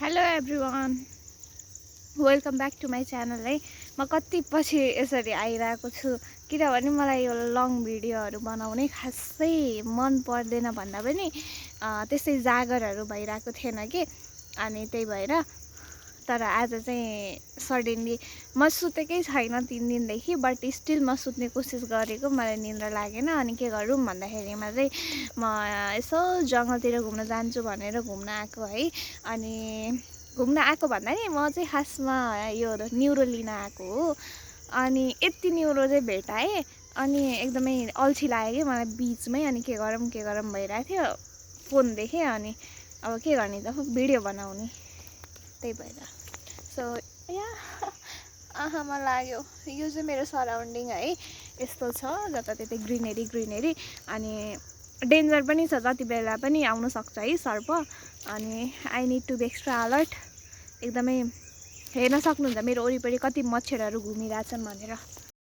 Hello everyone, welcome back to my channel है। म कति पछि यसरी आइरहेको छु किनभने मलाई यो लङ भिडियोहरू बनाउनै खासै मन पर्दैन भन्दा पनि त्यस्तै जागरहरू भइरहेको थिएन कि, अनि त्यही भएर। तर आज चाहिँ सडनली म सुतेकै छैन 3 दिनदेखि, बट स्टिल म सुत्ने कोसिस गरेको, मलाई निन्द्रा लागेन। अनि के गरौँ भन्दाखेरिमा चाहिँ म यसो जङ्गलतिर घुम्न जान्छु भनेर घुम्न आएको है। अनि घुम्न आएको भन्दा नि म चाहिँ खासमा यो न्युरो लिन आएको हो। अनि यति न्युरो चाहिँ भेटाएँ अनि एकदमै अल्छी लाग्यो कि मलाई बिचमै। अनि के गरौँ भइरहेको थियो, फोन देखेँ अनि अब के गर्ने त, भिडियो बनाउने, त्यही भएर। सो या आँखामा लाग्यो। यो चाहिँ मेरो सराउन्डिङ है, यस्तो छ जताततै ग्रिनेरी। अनि डेन्जर पनि छ, जति बेला पनि आउन सक्छ है सर्प। अनि I need to be extra alert. एकदमै हेर्न सक्नुहुन्छ मेरो वरिपरि कति मच्छरहरू घुमिरहेछन् भनेर।